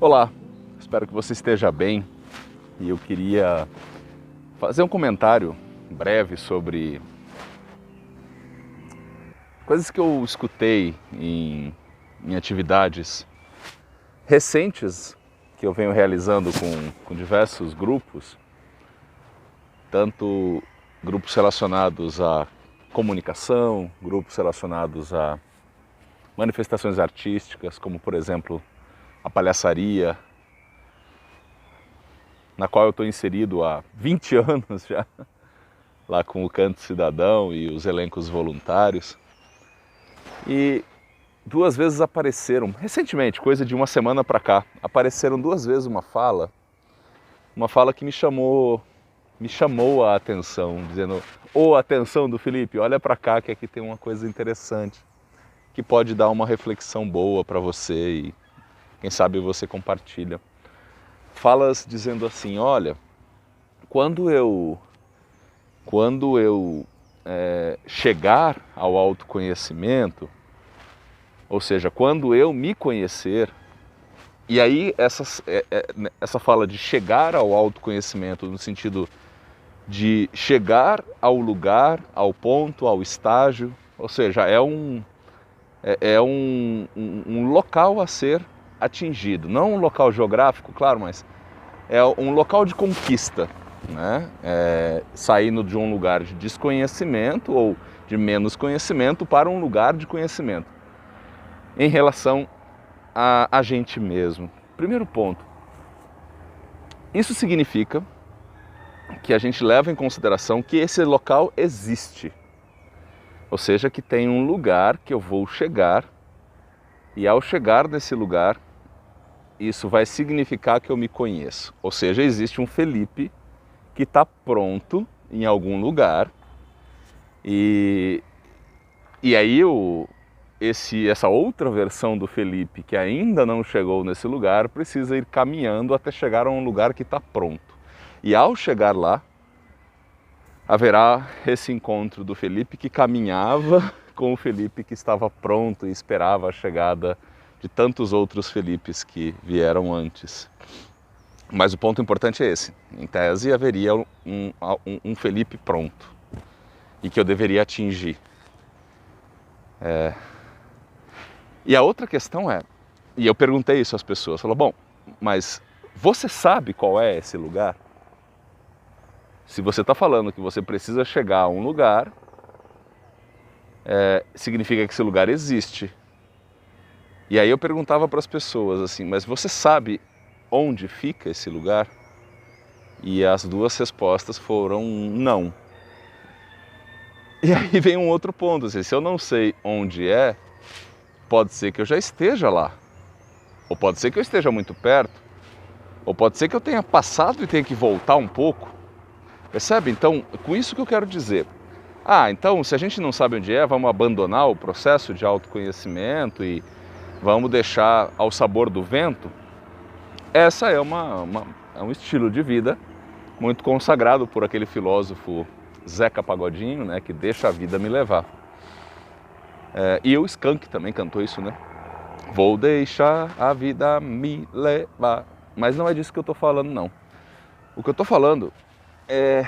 Olá, espero que você esteja bem e eu queria fazer um comentário breve sobre coisas que eu escutei em atividades recentes que eu venho realizando com diversos grupos, tanto grupos relacionados à comunicação, grupos relacionados a manifestações artísticas, como por exemplo a palhaçaria, na qual eu estou inserido há 20 anos já, lá com o Canto Cidadão e os elencos voluntários. E duas vezes apareceram, recentemente, coisa de uma semana para cá, apareceram duas vezes uma fala que me chamou a atenção, dizendo: "Ô, atenção do Felipe, olha para cá que aqui tem uma coisa interessante, que pode dar uma reflexão boa para você e quem sabe você compartilha." Falas dizendo assim: olha, quando eu chegar ao autoconhecimento, ou seja, quando eu me conhecer, e aí essa fala de chegar ao autoconhecimento no sentido de chegar ao lugar, ao ponto, ao estágio, ou seja, é um local a ser atingido, não um local geográfico, claro, mas é um local de conquista, né? Saindo de um lugar de desconhecimento ou de menos conhecimento para um lugar de conhecimento em relação a gente mesmo. Primeiro ponto, isso significa que a gente leva em consideração que esse local existe, ou seja, que tem um lugar que eu vou chegar, e ao chegar nesse lugar, isso vai significar que eu me conheço. Ou seja, existe um Felipe que está pronto em algum lugar, e aí essa outra versão do Felipe que ainda não chegou nesse lugar precisa ir caminhando até chegar a um lugar que está pronto. E ao chegar lá, haverá esse encontro do Felipe que caminhava com o Felipe que estava pronto e esperava a chegada de tantos outros Felipes que vieram antes. Mas o ponto importante é esse: em tese haveria um Felipe pronto e que eu deveria atingir. E a outra questão e eu perguntei isso às pessoas, falou: bom, mas você sabe qual é esse lugar? Se você está falando que você precisa chegar a um lugar, significa que esse lugar existe. E aí eu perguntava para as pessoas assim: mas você sabe onde fica esse lugar? E as duas respostas foram não. E aí vem um outro ponto, assim, se eu não sei onde é, pode ser que eu já esteja lá, ou pode ser que eu esteja muito perto, ou pode ser que eu tenha passado e tenha que voltar um pouco. Percebe? Então, com isso que eu quero dizer: então se a gente não sabe onde é, vamos abandonar o processo de autoconhecimento e vamos deixar ao sabor do vento? Essa é um estilo de vida muito consagrado por aquele filósofo Zeca Pagodinho, né, que deixa a vida me levar. E o Skank também cantou isso, né? Vou deixar a vida me levar. Mas não é disso que eu estou falando, não. O que eu estou falando é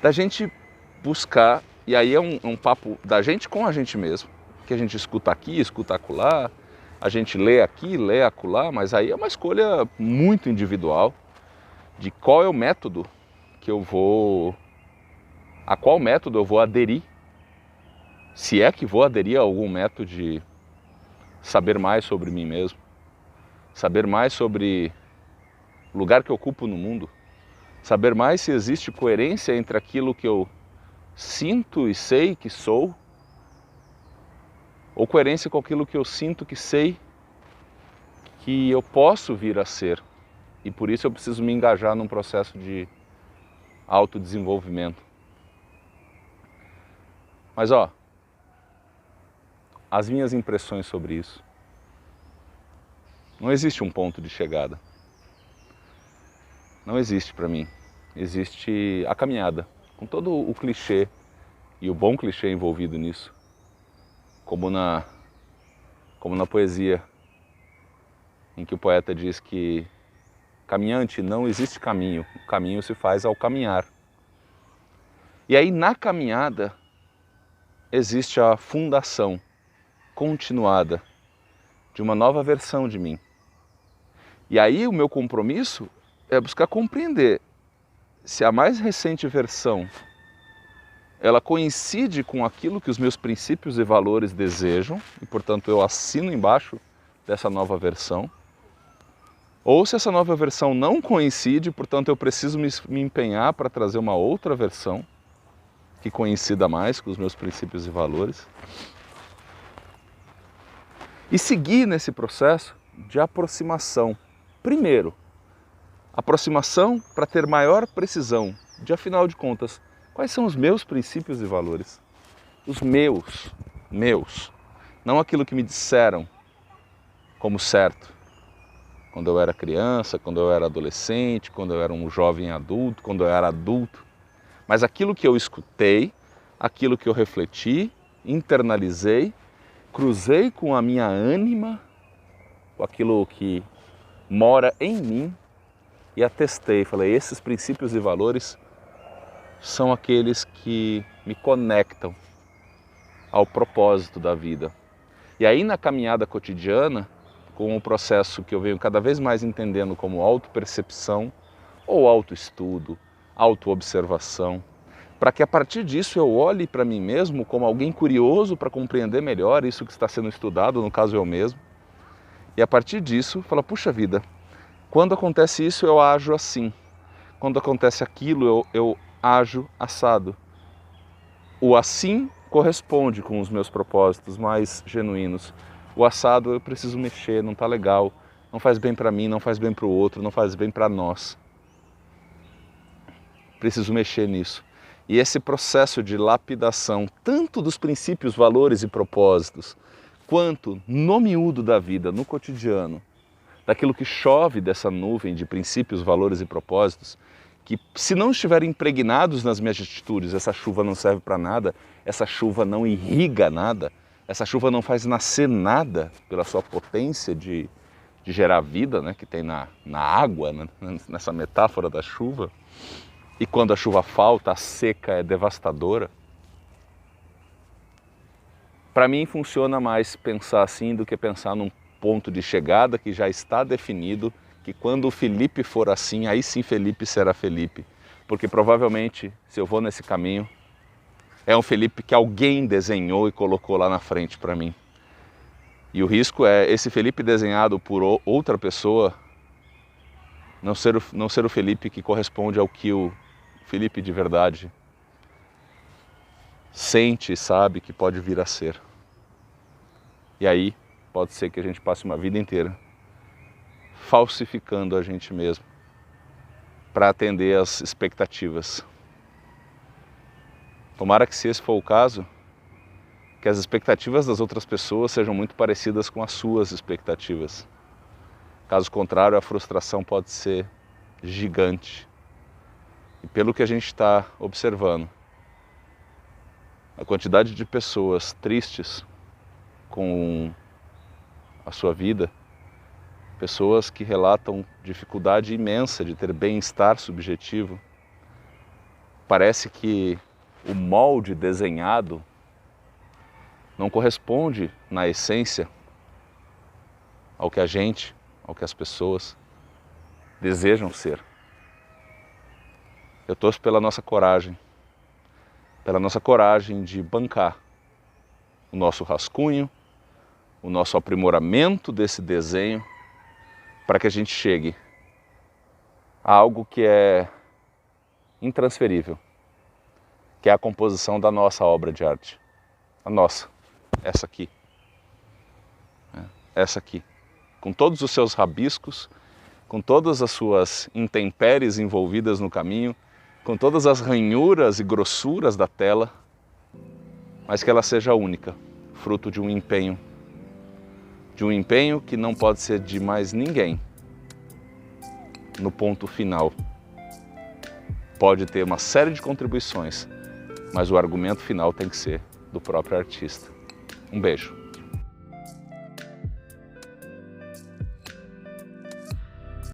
da gente buscar, e aí é um papo da gente com a gente mesmo, que a gente escuta aqui, escuta acolá, a gente lê aqui, lê acolá, mas aí é uma escolha muito individual de qual é o método a qual método eu vou aderir, se é que vou aderir a algum método de saber mais sobre mim mesmo, saber mais sobre o lugar que eu ocupo no mundo, saber mais se existe coerência entre aquilo que eu sinto e sei que sou, ou coerência com aquilo que eu sinto que sei que eu posso vir a ser. E por isso eu preciso me engajar num processo de autodesenvolvimento. Mas as minhas impressões sobre isso: não existe um ponto de chegada. Não existe para mim. Existe a caminhada, com todo o clichê e o bom clichê envolvido nisso, como na poesia em que o poeta diz que caminhante, não existe caminho, o caminho se faz ao caminhar. E aí na caminhada existe a fundação continuada de uma nova versão de mim. E aí o meu compromisso é buscar compreender se a mais recente versão ela coincide com aquilo que os meus princípios e valores desejam, e portanto eu assino embaixo dessa nova versão, ou se essa nova versão não coincide, portanto eu preciso me empenhar para trazer uma outra versão que coincida mais com os meus princípios e valores, e seguir nesse processo de aproximação. Primeiro, aproximação para ter maior precisão de, afinal de contas, quais são os meus princípios e valores? Os meus. Não aquilo que me disseram como certo. Quando eu era criança, quando eu era adolescente, quando eu era um jovem adulto, quando eu era adulto. Mas aquilo que eu escutei, aquilo que eu refleti, internalizei, cruzei com a minha ânima, com aquilo que mora em mim, e atestei, falei, esses princípios e valores são aqueles que me conectam ao propósito da vida. E aí na caminhada cotidiana, com o processo que eu venho cada vez mais entendendo como autopercepção ou autoestudo, autoobservação, para que a partir disso eu olhe para mim mesmo como alguém curioso para compreender melhor isso que está sendo estudado, no caso eu mesmo, e a partir disso fala, puxa vida, quando acontece isso eu ajo assim, quando acontece aquilo eu ajo assado. O assim corresponde com os meus propósitos mais genuínos. O assado eu preciso mexer, não está legal, não faz bem para mim, não faz bem para o outro, não faz bem para nós. Preciso mexer nisso. E esse processo de lapidação, tanto dos princípios, valores e propósitos, quanto no miúdo da vida, no cotidiano, daquilo que chove dessa nuvem de princípios, valores e propósitos, que se não estiverem impregnados nas minhas atitudes, essa chuva não serve para nada, essa chuva não irriga nada, essa chuva não faz nascer nada pela sua potência de gerar vida, né, que tem na água, né, nessa metáfora da chuva. E quando a chuva falta, a seca é devastadora. Para mim funciona mais pensar assim do que pensar num ponto de chegada que já está definido, que quando o Felipe for assim, aí sim Felipe será Felipe. Porque provavelmente, se eu vou nesse caminho, é um Felipe que alguém desenhou e colocou lá na frente para mim. E o risco é esse Felipe desenhado por outra pessoa não ser o Felipe que corresponde ao que o Felipe de verdade sente e sabe que pode vir a ser. E aí pode ser que a gente passe uma vida inteira falsificando a gente mesmo para atender às expectativas. Tomara que, se esse for o caso, que as expectativas das outras pessoas sejam muito parecidas com as suas expectativas. Caso contrário, a frustração pode ser gigante. E pelo que a gente está observando, a quantidade de pessoas tristes com a sua vida, pessoas que relatam dificuldade imensa de ter bem-estar subjetivo, parece que o molde desenhado não corresponde, na essência, ao que as pessoas desejam ser. Eu torço pela nossa coragem de bancar o nosso rascunho, o nosso aprimoramento desse desenho, para que a gente chegue a algo que é intransferível, que é a composição da nossa obra de arte. A nossa, essa aqui. Essa aqui. Com todos os seus rabiscos, com todas as suas intempéries envolvidas no caminho, com todas as ranhuras e grossuras da tela, mas que ela seja única, fruto de um empenho que não pode ser de mais ninguém no ponto final. Pode ter uma série de contribuições, mas o argumento final tem que ser do próprio artista. Um beijo.